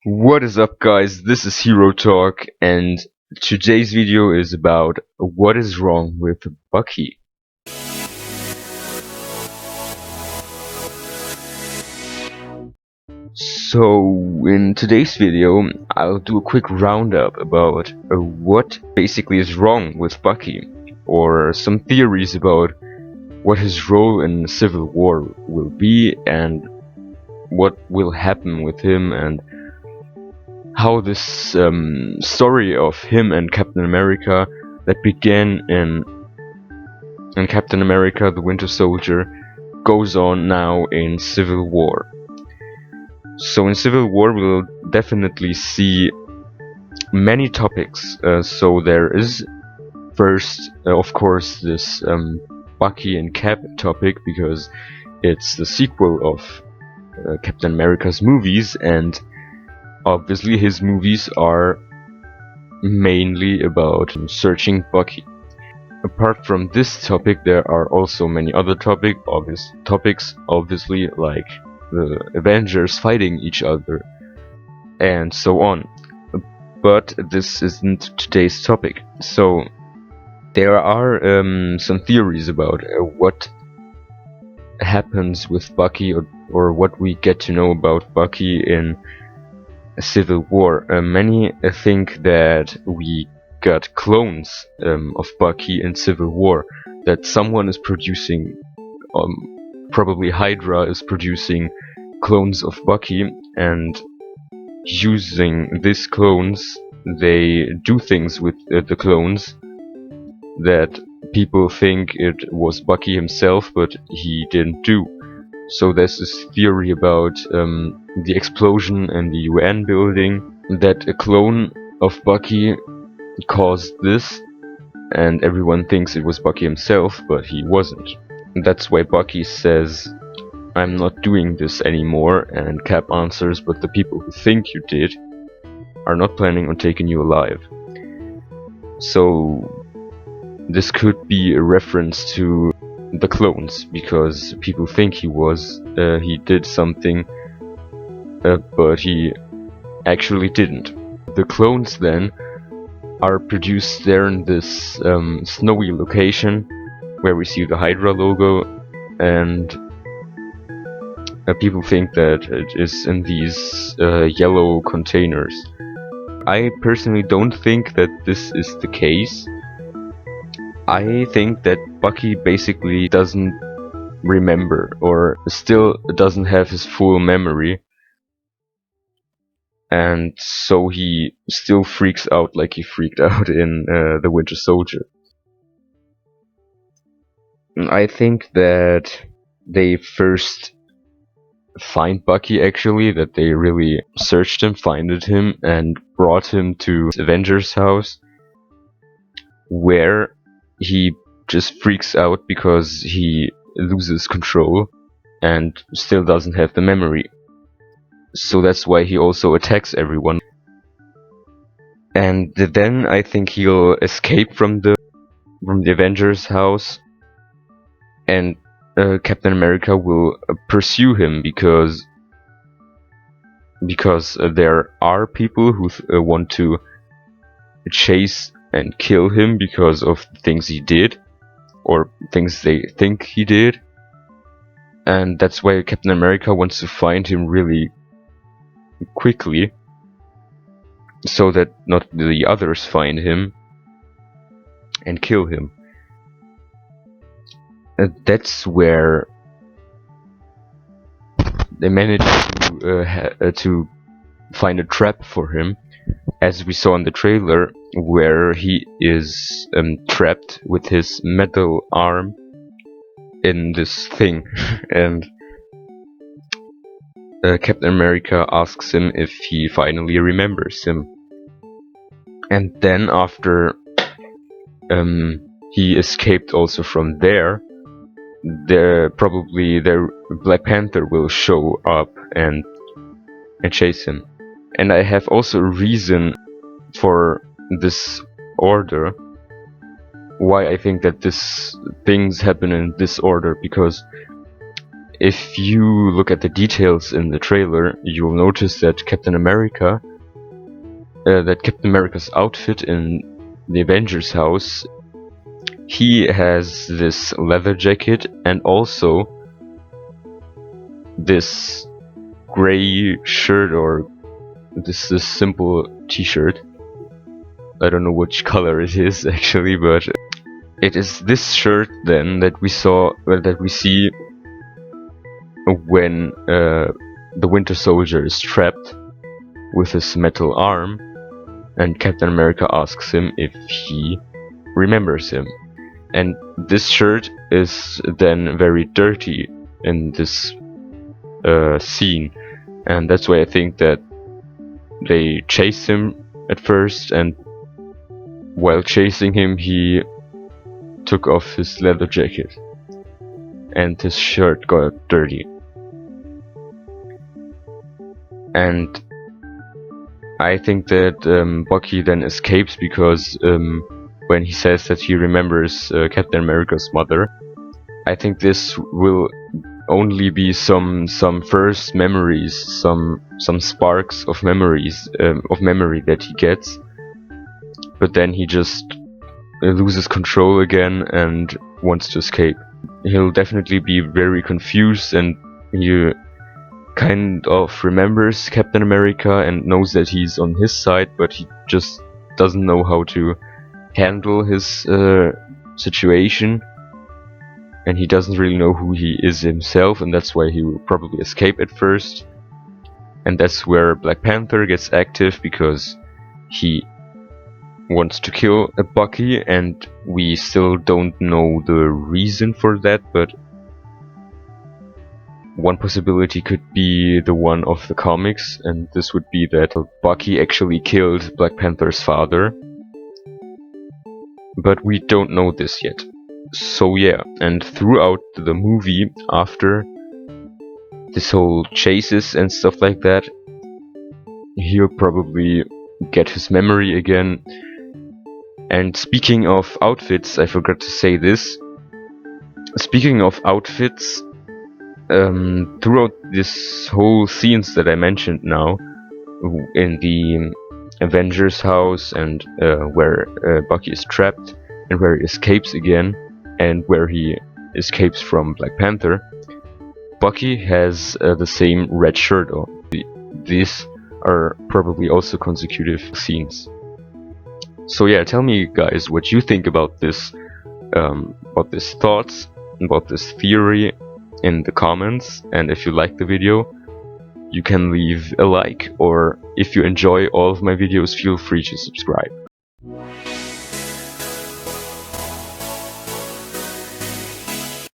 What is up, guys? This is HEROTALK, and today's video is about what is wrong with Bucky. So, in today's video, I'll do a quick roundup about what basically is wrong with Bucky, or some theories about what his role in Civil War will be, and what will happen with him, and how this story of him and Captain America that began in Captain America the Winter Soldier goes on now in Civil War. So in Civil War we'll definitely see many topics. So there is first, of course, this Bucky and Cap topic, because it's the sequel of Captain America's movies, and obviously his movies are mainly about searching Bucky. Apart from this topic, there are also many other topics, obviously, like the Avengers fighting each other, and so on. But this isn't today's topic. So there are some theories about what happens with Bucky, or what we get to know about Bucky in Civil War. Many think that we got clones of Bucky in Civil War, that someone is producing, probably Hydra is producing clones of Bucky, and using these clones they do things with the clones that people think it was Bucky himself, but he didn't do. So there's this theory about the explosion in the UN building, that a clone of Bucky caused this, and everyone thinks it was Bucky himself, but he wasn't. And that's why Bucky says, "I'm not doing this anymore," and Cap answers, "But the people who think you did are not planning on taking you alive." So this could be a reference to the clones, because people think he did something, but he actually didn't. The clones then are produced there in this snowy location where we see the Hydra logo, and people think that it is in these yellow containers. I personally don't think that this is the case. I think that Bucky basically doesn't remember, or still doesn't have his full memory, and so he still freaks out like he freaked out in the Winter Soldier. And I think that they first find Bucky, actually, that they really searched him, finded him, and brought him to Avengers' house, where he just freaks out because he loses control and still doesn't have the memory. So that's why he also attacks everyone. And then I think he'll escape from the Avengers house, and Captain America will pursue him, because there are people who want to chase and kill him because of things he did, or things they think he did. And that's why Captain America wants to find him really quickly, so that not the others find him and kill him. That's where they managed to find a trap for him, as we saw in the trailer, where he is trapped with his metal arm in this thing. And Captain America asks him if he finally remembers him. And then after he escaped also from there, probably their Black Panther will show up and chase him. And I have also a reason for this order, why I think that things happen in this order, because if you look at the details in the trailer, you'll notice that Captain America's outfit in the Avengers house, he has this leather jacket and also this gray shirt, or this simple t-shirt. I don't know which color it is actually, but it is this shirt then that we see when the Winter Soldier is trapped with his metal arm, and Captain America asks him if he remembers him. And this shirt is then very dirty in this scene, and that's why I think that they chase him at first, and while chasing him he took off his leather jacket and his shirt got dirty. And I think that Bucky then escapes because when he says that he remembers Captain America's mother, I think this will only be some first memories, some sparks of memory that he gets, but then he just loses control again and wants to escape. He'll definitely be very confused, and he kind of remembers Captain America and knows that he's on his side, but he just doesn't know how to handle his situation, and he doesn't really know who he is himself, and that's why he will probably escape at first. And that's where Black Panther gets active, because he wants to kill Bucky, and we still don't know the reason for that, but one possibility could be the one of the comics, and this would be that Bucky actually killed Black Panther's father, but we don't know this yet. So yeah, and throughout the movie, after this whole chases and stuff like that, he'll probably get his memory again. And speaking of outfits, I forgot to say this. Speaking of outfits, throughout this whole scenes that I mentioned now, in the Avengers house, and where Bucky is trapped, and where he escapes again, and where he escapes from Black Panther, Bucky has the same red shirt on. These are probably also consecutive scenes. So yeah, tell me guys what you think about this thoughts, about this theory in the comments, and if you like the video, you can leave a like, or if you enjoy all of my videos, feel free to subscribe.